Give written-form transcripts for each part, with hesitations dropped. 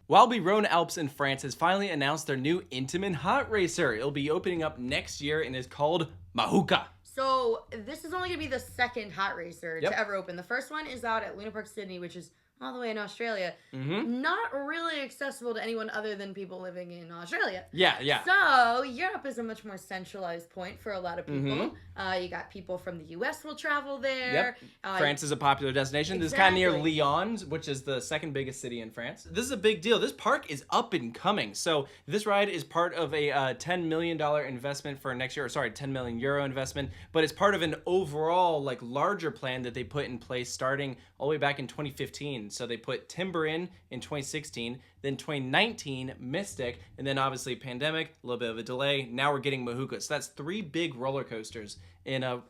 Walibi Rhône-Alps in France has finally announced their new Intamin Hot Racer. It'll be opening up next year and is called Mahuka. So this is only going to be the second hot racer to ever open. The first one is out at Luna Park, Sydney, which is all the way in Australia. Not really accessible to anyone other than people living in Australia. Yeah. So Europe is a much more centralized point for a lot of people. You got people from the US will travel there. France is a popular destination. This is kind of near Lyon, which is the second biggest city in France. This is a big deal. This park is up and coming. So this ride is part of a $10 million investment for next year. Or sorry, 10 million euro investment. But it's part of an overall larger plan that they put in place starting all the way back in 2015. So they put Timber in 2016, then 2019 Mystic, and then obviously pandemic, a little bit of a delay. Now we're getting Mahuka. So that's 3 big roller coasters in a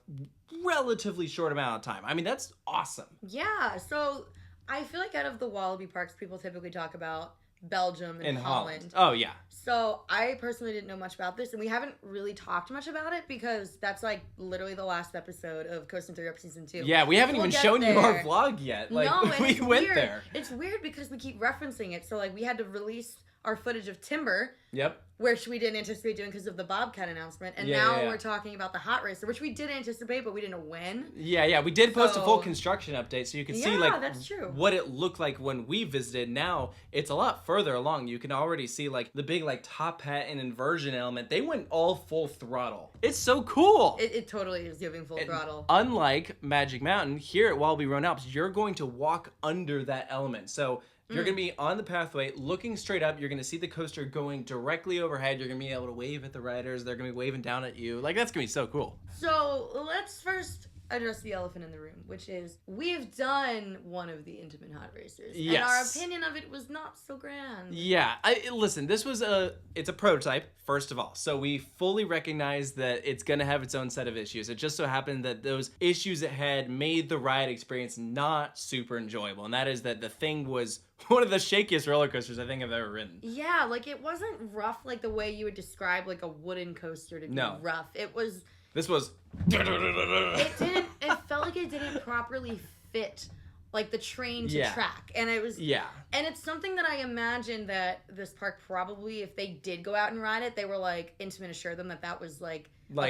relatively short amount of time. I mean, that's awesome. Yeah, so I feel like out of the Walibi parks, people typically talk about Belgium and Holland. Oh, yeah. So I personally didn't know much about this, and we haven't really talked much about it because that's literally the last episode of Coast and 3 Up Season 2. Yeah, we haven't even shown you our vlog yet. No, we went there. It's weird because we keep referencing it. So we had to release our footage of Timber. Yep. Which we didn't anticipate doing because of the Bobcat announcement. And now we're talking about the Hot Racer, which we did anticipate, but we didn't know when. Yeah. We did post a full construction update so you can see that's true. What it looked like when we visited. Now it's a lot further along. You can already see the big top hat and inversion element. They went all full throttle. It's so cool. It totally is giving full throttle. Unlike Magic Mountain, here at Walibi Rhône-Alps, you're going to walk under that element. So you're going to be on the pathway, looking straight up. You're going to see the coaster going directly overhead. You're going to be able to wave at the riders. They're going to be waving down at you. That's going to be so cool. So let's first address the elephant in the room, which is we've done one of the Intamin Hot Racers. Yes. And our opinion of it was not so grand. Yeah. Listen, this was it's a prototype, first of all. So we fully recognize that it's going to have its own set of issues. It just so happened that those issues it had made the ride experience not super enjoyable. And that is that the thing was one of the shakiest roller coasters I think I've ever ridden. Yeah, it wasn't rough like the way you would describe a wooden coaster to be rough. It was... This was... It felt like it didn't properly fit the train to track. And it was... Yeah. And it's something that I imagine that this park probably, if they did go out and ride it, they were Intamin assured them that was a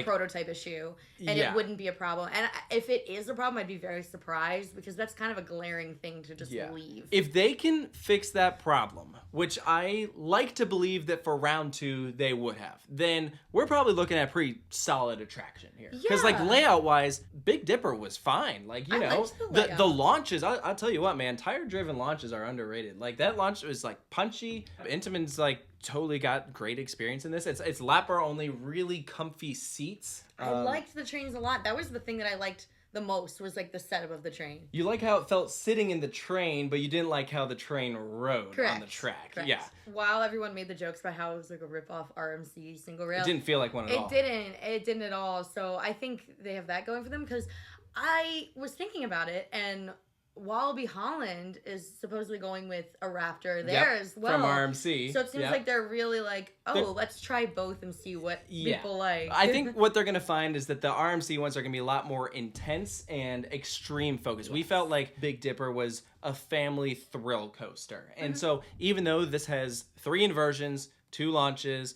prototype issue and it wouldn't be a problem. And if it is a problem, I'd be very surprised because that's kind of a glaring thing to just leave. If they can fix that problem, which I like to believe that for round 2 they would have, then we're probably looking at a pretty solid attraction here. Because layout wise, Big Dipper was fine. The launches, I'll tell you what, man, tire driven launches are underrated. That launch was punchy. Intamin's totally got great experience in this. It's lap bar only, really comfy seats. I liked the trains a lot. That was the thing that I liked the most was the setup of the train. You like how it felt sitting in the train, but you didn't like how the train rode on the track. Correct. Yeah. While everyone made the jokes about how it was a rip-off RMC single rail. It didn't feel like one at all. It didn't at all. So I think they have that going for them because I was thinking about it and Walibi Holland is supposedly going with a Raptor there as well. From RMC. So it seems like they're really let's try both and see what people like. I think what they're going to find is that the RMC ones are going to be a lot more intense and extreme focus. Yes. We felt like Big Dipper was a family thrill coaster. And so even though this has 3 inversions, 2 launches,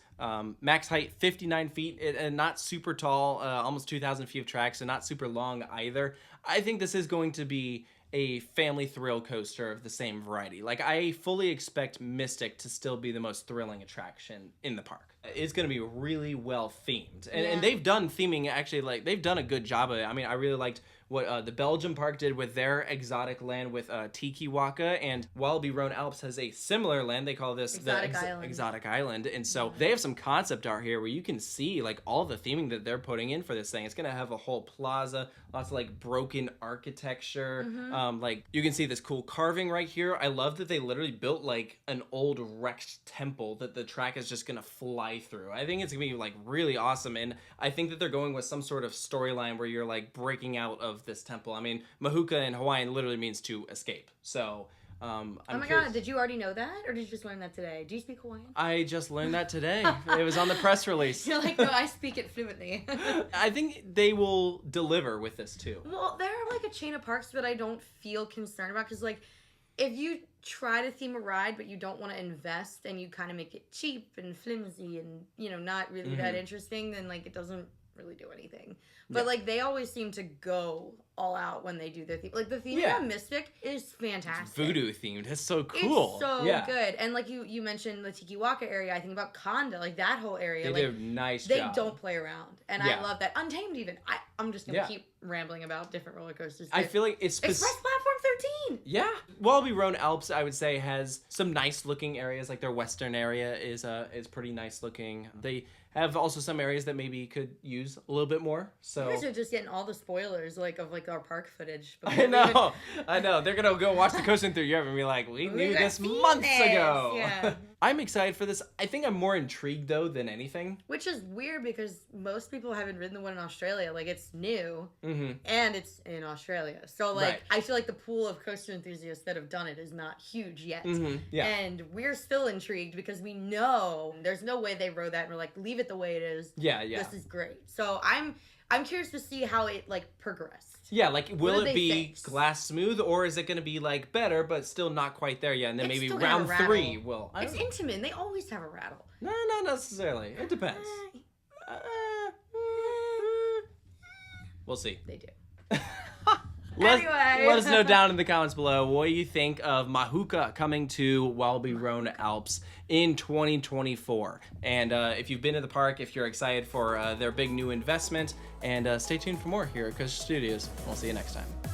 max height 59 feet, and not super tall, almost 2,000 feet of track, so not super long either, I think this is going to be a family thrill coaster of the same variety. I fully expect Mystic to still be the most thrilling attraction in the park. It's going to be really well themed. And they've done theming, actually, they've done a good job of it. I mean, I really liked what the Belgium park did with their exotic land with Tiki Waka, and Walibi Rhône-Alps has a similar land. They call this Exotic Island. And so they have some concept art here where you can see all the theming that they're putting in for this thing. It's going to have a whole plaza, lots of broken architecture. You can see this cool carving right here. I love that they literally built an old wrecked temple that the track is just going to fly through. I think it's going to be really awesome. And I think that they're going with some sort of storyline where you're breaking out of this temple. I mean, Mahuka in Hawaiian literally means to escape. So, oh my god, did you already know that? Or did you just learn that today? Do you speak Hawaiian? I just learned that today. It was on the press release. You're no, I speak it fluently. I think they will deliver with this too. Well, they're a chain of parks that I don't feel concerned about because if you try to theme a ride, but you don't want to invest and you kind of make it cheap and flimsy and, you know, not really that interesting, then, like, it doesn't really do anything. But, like, they always seem to go all out when they do their theme. Like, the theme on Mystic is fantastic. It's voodoo themed. It's so cool. It's so good. And, like, you mentioned the Tikiwaka area. I think about Konda, like, that whole area. They like, did a nice job. They don't play around. And I love that. Untamed, even. I'm just going to keep rambling about different roller coasters. I feel like it's... Express Platform 13! Yeah. Walibi Rhône-Alps, I would say, has some nice-looking areas. Like, their western area is pretty nice-looking. They have also some areas that maybe could use a little bit more. So you guys are just getting all the spoilers, like, of, like, our park footage. I know. They're gonna go watch the coaster through Europe and be like, we knew this months ago. Yeah. I'm excited for this. I think I'm more intrigued, though, than anything. Which is weird because most people haven't ridden the one in Australia. Like, it's new, and it's in Australia. So, like, I feel like the pool of coaster enthusiasts that have done it is not huge yet. Yeah. And we're still intrigued because we know there's no way they rode that and we're like, leave it the way it is. Yeah. This is great. So I'm curious to see how it, like, progressed. Yeah, like, will it be glass smooth, or is it going to be, like, better, but still not quite there yet? And then maybe round 3 will... It's Intamin. They always have a rattle. No, not necessarily. It depends. We'll see. They do. Anyway. Let us know down in the comments below what you think of Mahuka coming to Walibi Rhône-Alps in 2024. And if you've been to the park, if you're excited for their big new investment, and stay tuned for more here at Coaster Studios. We'll see you next time.